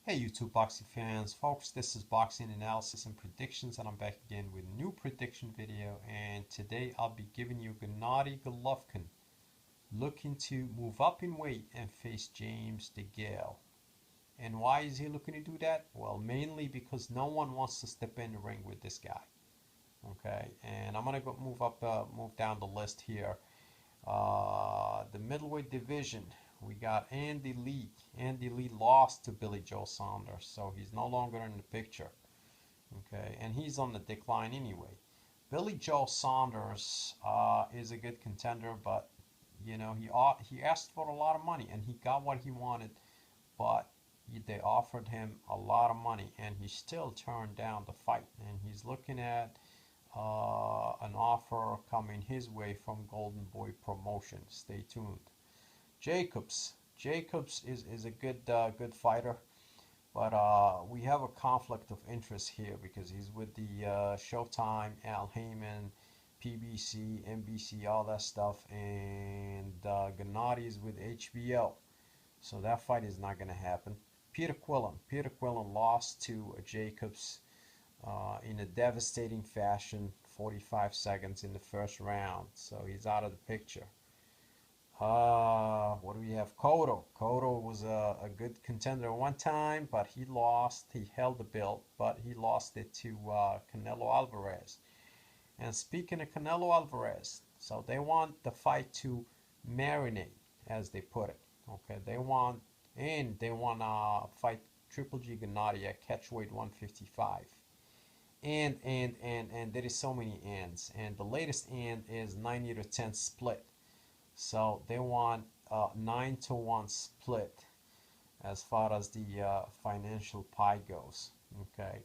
Hey YouTube boxing fans, folks, this is boxing analysis and predictions, and I'm back again with a new prediction video. And today I'll be giving you Gennady Golovkin looking to move up in weight and face James DeGale. And why is he looking to do that? Well, mainly because no one wants to step in the ring with this guy. Okay, and I'm gonna move down the list here. The middleweight division, we got Andy Lee. Andy Lee lost to Billy Joe Saunders, so he's no longer in the picture. Okay, and he's on the decline anyway. Billy Joe Saunders is a good contender, but he asked for a lot of money and he got what he wanted, but they offered him a lot of money and he still turned down the fight. And he's looking at an offer coming his way from Golden Boy Promotion. Stay tuned. Jacobs is a good fighter, but we have a conflict of interest here because he's with the Showtime, Al Heyman, PBC, NBC, all that stuff, and Gennady is with HBO. So that fight is not going to happen. Peter Quillen lost to Jacobs in a devastating fashion, 45 seconds in the first round. So he's out of the picture. What do we have? Cotto. Cotto was a good contender one time, but he lost. He held the belt, but he lost it to Canelo Alvarez. And speaking of Canelo Alvarez, so they want the fight to marinate, as they put it. Okay, they want to fight Triple G Gennady at catchweight 155. And there is so many ands. And the latest and is 90 to 10 split. So they want a 9-to-1 split as far as the financial pie goes. Okay,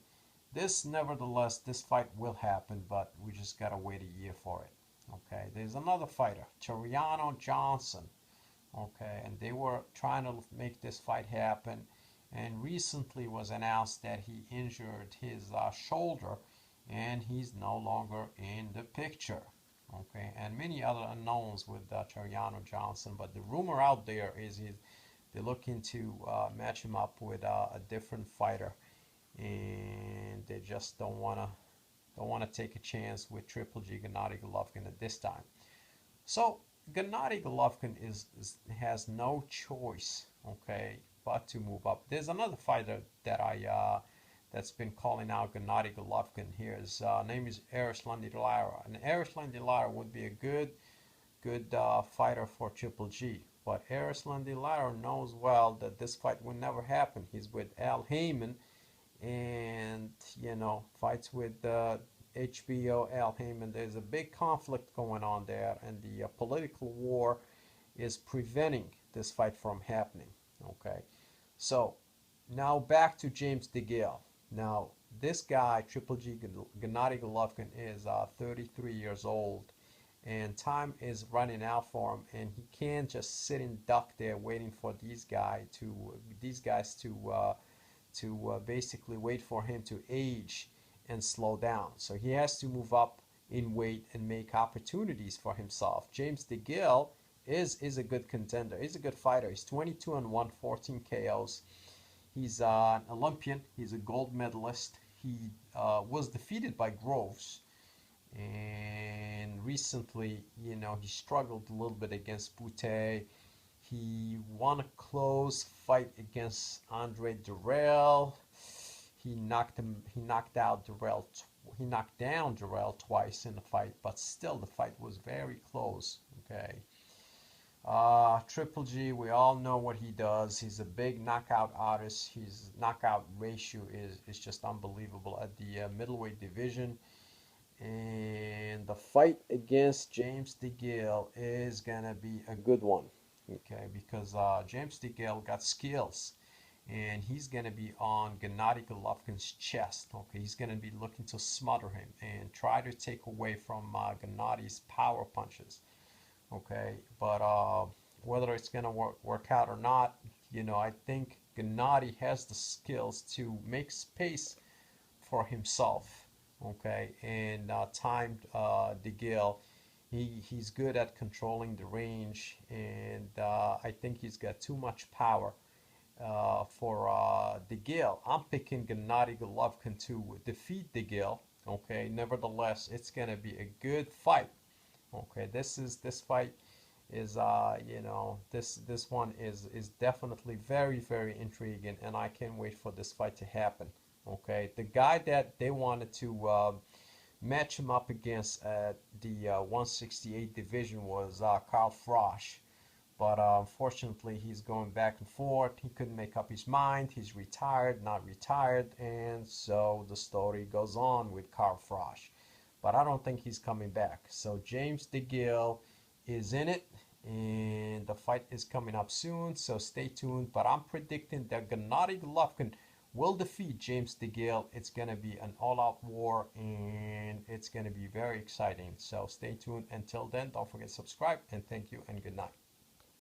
nevertheless, this fight will happen, but we just gotta wait a year for it. Okay, there's another fighter, Toriano Johnson. Okay, and they were trying to make this fight happen, and recently was announced that he injured his shoulder, and he's no longer in the picture. Okay, and many other unknowns with Toriano Johnson, but the rumor out there is they're looking to match him up with a different fighter, and they just don't wanna take a chance with Triple G Gennady Golovkin at this time. So Gennady Golovkin has no choice, okay, but to move up. There's another fighter that's been calling out Gennady Golovkin here. His name is Erislandy Lara, and Erislandy Lara would be a good fighter for Triple G. But Erislandy Lara knows well that this fight will never happen. He's with Al Heyman, and fights with HBO, Al Heyman. There's a big conflict going on there, and the political war is preventing this fight from happening. Okay, so now back to James DeGale. Now this guy, Triple G Gennady Golovkin, is 33 years old, and time is running out for him, and he can't just sit and duck there waiting for these guys to basically wait for him to age and slow down. So he has to move up in weight and make opportunities for himself. James DeGale is a good contender. He's a good fighter. He's 22-1, 14 KOs. He's an Olympian. He's a gold medalist. He was defeated by Groves, and recently, he struggled a little bit against Butte. He won a close fight against Andre Dirrell. He knocked down Dirrell twice in the fight, but still the fight was very close. Okay. Triple G, we all know what he does. He's a big knockout artist. His knockout ratio is just unbelievable at the middleweight division. And the fight against James DeGale is gonna be a good one. Okay, because James DeGale got skills, and he's going to be on Gennady Golovkin's chest. Okay, he's going to be looking to smother him and try to take away from Gennady's power punches. Okay, but whether it's going to work out or not, I think Gennady has the skills to make space for himself. Okay, and timed DeGale. He's good at controlling the range, and I think he's got too much power for DeGale. I'm picking Gennady Golovkin to defeat DeGale. Okay, nevertheless, it's gonna be a good fight. Okay, this fight is this one is definitely very intriguing, and I can't wait for this fight to happen. Okay, the guy that they wanted to match him up against at the 168 division was Carl Frosch. But unfortunately, he's going back and forth. He couldn't make up his mind. He's retired, not retired. And so the story goes on with Carl Frosch. But I don't think he's coming back. So James DeGale is in it. And the fight is coming up soon. So stay tuned. But I'm predicting that Gennady Golovkin will defeat James DeGale. It's going to be an all-out war. And it's going to be very exciting. So stay tuned. Until then, don't forget to subscribe. And thank you and good night.